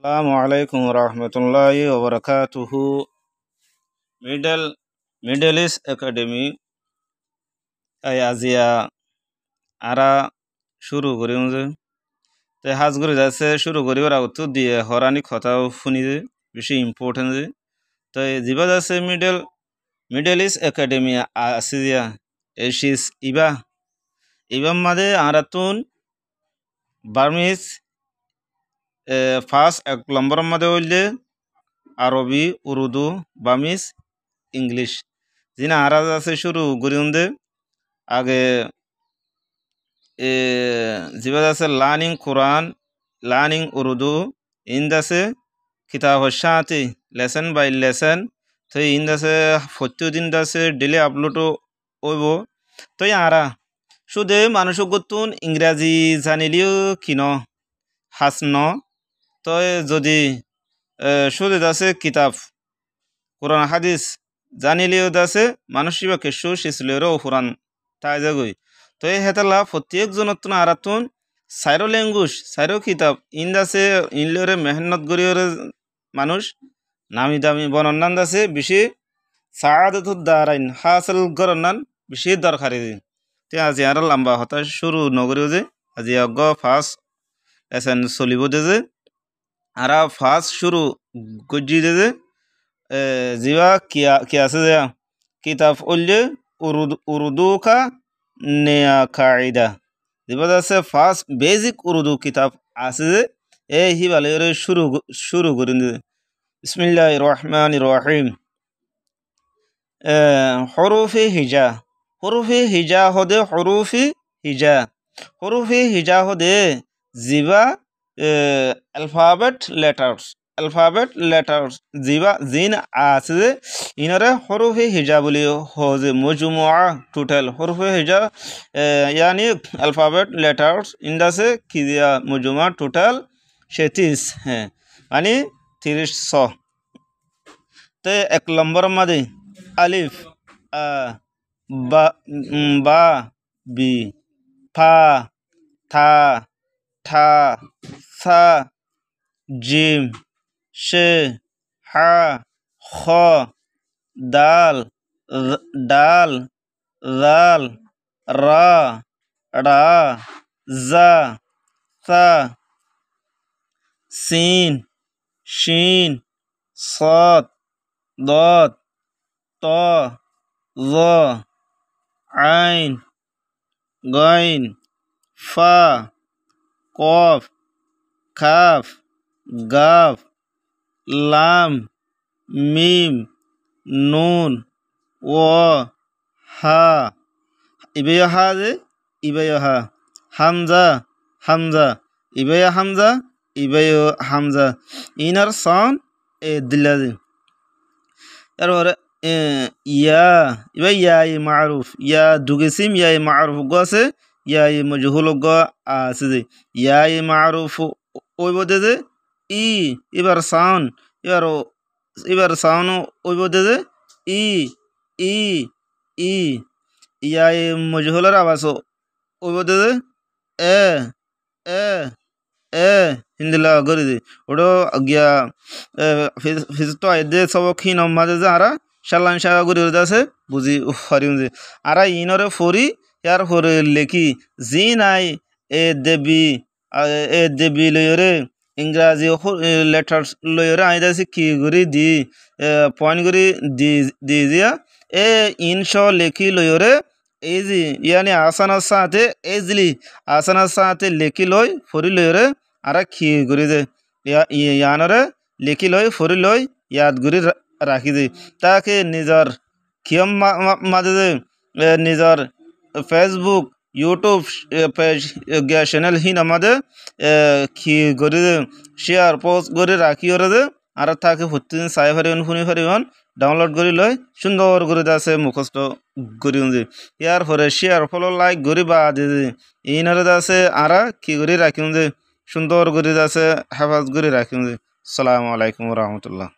Assalamu alaikum warahmatullahi wabarakatuhu. Middle East Academy ay azia ara shuru koriunze. Te hazguri jase shuru koribar autu die horani khota funize bishi important je. Te jiba jase Middle East Academy asidia eshis iba made aratun Burmese first ek number made hoile Arabi, Urdu, Burmese, English. Zina araz আছে শুরু গরিউন্দে আগে জিবাদ আছে learning কোরআন learning Urdu ইন্দাসে কিতাব Shati lesson by lesson তো ইন্দাসে প্রতিদিন দাসে daily upload হইব তো আরা শুধু মানুষ গতুন ইংরাজি জানিলিও কিন হাসন তো যদি শুধু দাসে কিতাব কোরআন হাদিস জানিলেও দাসে মানুষিবা কেশু শিসলেরও ফুরান তাই যাগই তো এই হেতালা প্রত্যেক জনতুন আরাতুন সাইরো ল্যাঙ্গুয়েজ সাইরো কিতাব ইন্দাসে ইনলরে মেহনত গরিয়রে মানুষ নামি দামি বনন্নান দাসে বেশি সাআদাতুদ দারাইন হাসিল গরনান বেশি দরকারি তে আজি আর লম্বা হতা শুরু নগরিও যে আজি অগ ফার্স্ট এসেন সলিব দে যে আরা ফার্স্ট শুরু গজি দে যে জিবা কি আছে যে কিতাব উল্লে উর্দু কা নেয়া কায়দা জিবা আছে ফার্স্ট বেসিক উর্দু কিতাব আছে যে এই হিবালে শুরু করিন বিসমিল্লাহির রহমানির রহিম হরফে হিজা হদে হরফে হিজা হদে জিবা অ্যালফাবেট লেটার্স জিবা জিন আছে ইনারে হরফে হিজা বলি হজে মজমুআ টোটাল হরফে হিজা यानी अल्फाबेट लेटर्स इंदासे किया मजमुआ टोटल 36 है यानी 300 ते एक नंबर मध्ये अलिफ अ बा बी फा था ठा सा जिम शे हा ख दाल जाल रा रा जा सा सीन शीन صاد ضاد طا ظا عين غين فا قاف কাফ গাফ লাম মিম নুন ও হা ইবেয়া হামজা ইবেয়া হামজা ইনার সাউন্ড দিল্লাজি তারপরে ইয়া মারুফ ইয়া দুগেসিম ইয়া মারুফ গছে ইয়া মজহুল গ আছে যে ইয়া মারুফ ওই বদে যে এবার সাউন্ড ওই বদে যে ই ইয়া মজহুলের আওয়াজ ওই বদে যে এ এ হিন্দিলা গরি দে ওড়ো গিয়া ফিজতো আইদে সব খিন মাঝে যে আরা শাল্লান শাহ গরি দাসে বুঝি হরিম যে আরা ইনরে ফরি ইয়ার ফরে লেখি জিন আই এ দেবি লয়রে ইংরাজি লেটার্স লয়রে আইদাসি কি গরি দি পয়েন্ট গরি দি দিয়া এ ইনশ লেখি লয়রে এজি ইয়ানি আসানার সাথে আসানার সাথে লেখি লই ফরি লয়রে আরা খি গরি দে ইয়ানরে লেখি লই ফরি লই ইয়াদ গরি রাখি দে তাকে নিজর খিয়ম মাদে নিজর ফেসবুক ইউটিউব পেজ গিয়া চ্যানেল হিন আমাদের কি গরি শেয়ার পোস্ট গরি রাখি ওরে দে আর তাকে প্রতিদিন চাই ফারিবন শুনি ফারিবন ডাউনলোড করি লয় সুন্দর করে আছে মুখস্থ করি ইয়ার পরে শেয়ার ফলো লাইক গরি বা দিয়ে ইনারে আছে আর কি করে রাখি সুন্দর করে আছে হেফাজ করে রাখি আসসালামু আলাইকুম রহমতুল্লাহ।